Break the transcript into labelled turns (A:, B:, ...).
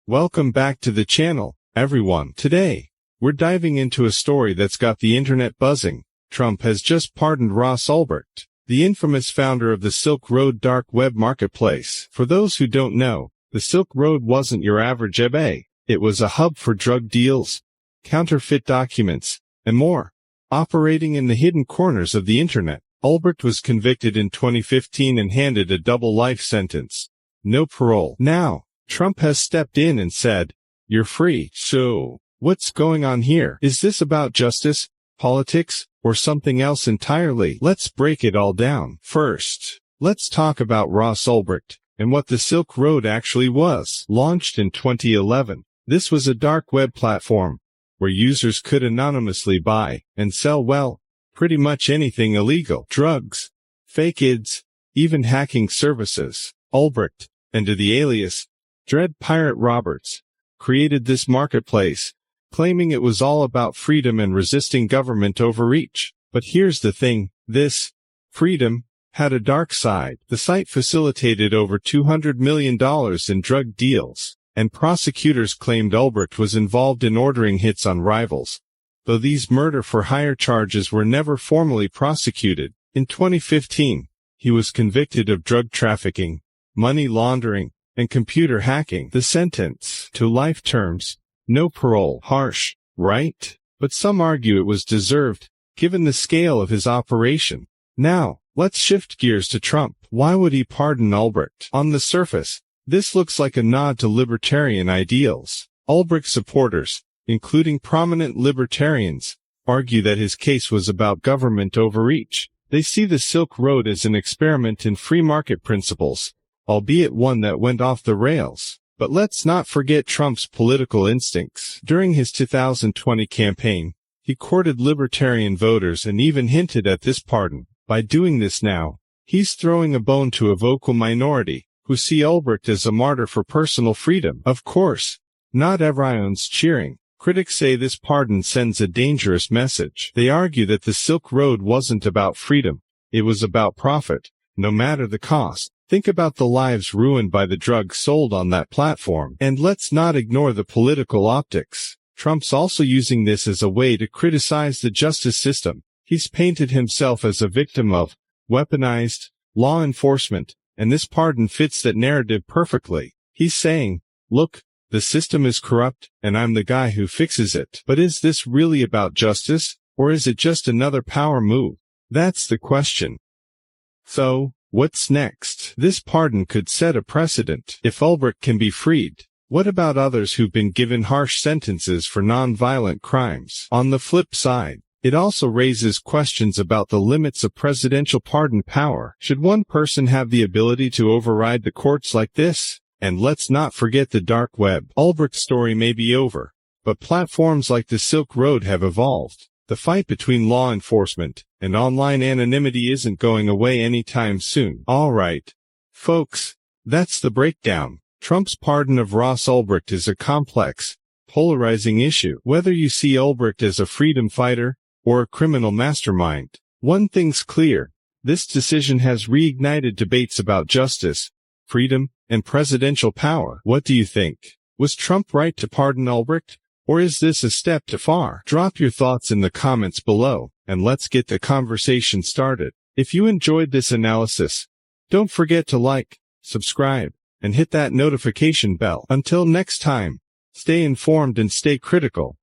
A: Welcome back to the channel, everyone. Today, we're diving into a story that's got the internet buzzing. Trump has just pardoned Ross Ulbricht, the infamous founder of the Silk Road dark web marketplace. For those who don't know, the Silk Road wasn't your average eBay. It was a hub for drug deals, counterfeit documents, and more. Operating in the hidden corners of the internet, Ulbricht was convicted in 2015 and handed a double life sentence. No parole. Now, Trump has stepped in and said, "You're free." So, what's going on here? Is this about justice, politics, or something else entirely? Let's break it all down. First, let's talk about Ross Ulbricht and what the Silk Road actually was. Launched in 2011, this was a dark web platform where users could anonymously buy and sell, well, pretty much anything illegal. Drugs, fake IDs, even hacking services. Ulbricht, under the alias Dread Pirate Roberts, created this marketplace, claiming it was all about freedom and resisting government overreach. But here's the thing, this freedom had a dark side. The site facilitated over $200 million in drug deals, and prosecutors claimed Ulbricht was involved in ordering hits on rivals, though these murder-for-hire charges were never formally prosecuted. In 2015, he was convicted of drug trafficking, money laundering, and computer hacking. The sentence, to life terms, no parole. Harsh, right? But some argue it was deserved, given the scale of his operation. Now, let's shift gears to Trump. Why would he pardon Ulbricht? On the surface, this looks like a nod to libertarian ideals. Ulbricht supporters, including prominent libertarians, argue that his case was about government overreach. They see the Silk Road as an experiment in free market principles, albeit one that went off the rails. But let's not forget Trump's political instincts. During his 2020 campaign, he courted libertarian voters and even hinted at this pardon. By doing this now, he's throwing a bone to a vocal minority, who see Ulbricht as a martyr for personal freedom. Of course, not everyone's cheering. Critics say this pardon sends a dangerous message. They argue that the Silk Road wasn't about freedom, it was about profit, no matter the cost. Think about the lives ruined by the drugs sold on that platform. And let's not ignore the political optics. Trump's also using this as a way to criticize the justice system. He's painted himself as a victim of weaponized law enforcement, and this pardon fits that narrative perfectly. He's saying, look, the system is corrupt, and I'm the guy who fixes it. But is this really about justice, or is it just another power move? That's the question. So, what's next? This pardon could set a precedent. If Ulbricht can be freed, what about others who've been given harsh sentences for non-violent crimes? On the flip side, it also raises questions about the limits of presidential pardon power. Should one person have the ability to override the courts like this? And let's not forget the dark web. Ulbricht's story may be over, but platforms like the Silk Road have evolved. The fight between law enforcement and online anonymity isn't going away anytime soon. Alright, folks, that's the breakdown. Trump's pardon of Ross Ulbricht is a complex, polarizing issue. Whether you see Ulbricht as a freedom fighter or a criminal mastermind, one thing's clear: this decision has reignited debates about justice, freedom, and presidential power. What do you think? Was Trump right to pardon Ulbricht? Or is this a step too far? Drop your thoughts in the comments below, and let's get the conversation started. If you enjoyed this analysis, don't forget to like, subscribe, and hit that notification bell. Until next time, stay informed and stay critical.